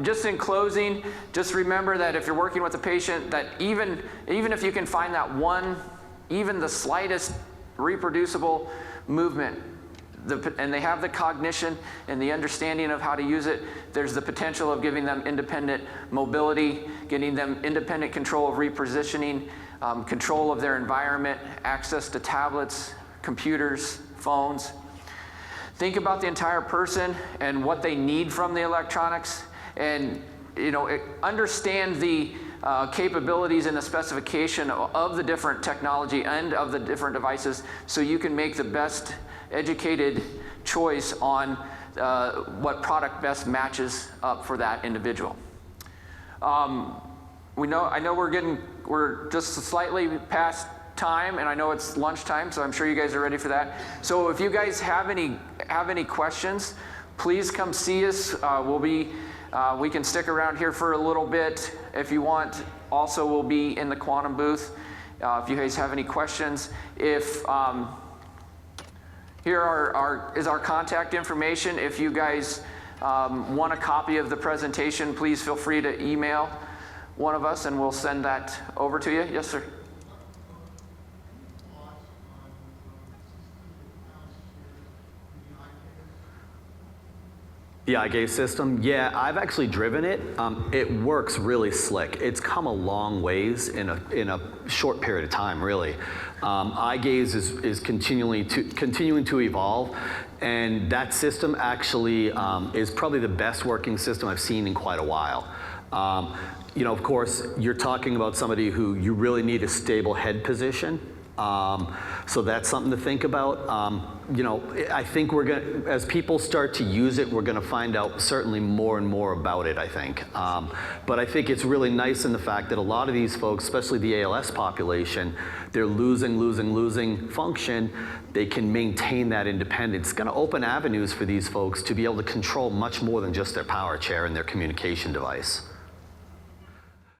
just in closing, just remember that if you're working with a patient, that even if you can find that one, even the slightest reproducible movement, and they have the cognition and the understanding of how to use it, there's the potential of giving them independent mobility, getting them independent control of repositioning, control of their environment, access to tablets, computers, phones. Think about the entire person and what they need from the electronics, and, you know, understand the capabilities and the specification of the different technology and of the different devices, so you can make the best educated choice on what product best matches up for that individual. I know we're just slightly past time, and I know it's lunchtime, so I'm sure you guys are ready for that. So if you guys have any questions, please come see us. We can stick around here for a little bit if you want. Also, we'll be in the quantum booth if you guys have any questions. If here is our contact information. If you guys want a copy of the presentation, please feel free to email one of us and we'll send that over to you. Yes, sir. The eye gaze system, yeah, I've actually driven it. It works really slick. It's come a long ways in a short period of time, really. Eye gaze is continuing to evolve, and that system actually is probably the best working system I've seen in quite a while. You know, of course, you're talking about somebody who you really need a stable head position. So that's something to think about. You know, I think as people start to use it, we're gonna find out certainly more and more about it, I think. But I think it's really nice in the fact that a lot of these folks, especially the ALS population, they're losing function. They can maintain that independence. It's gonna open avenues for these folks to be able to control much more than just their power chair and their communication device.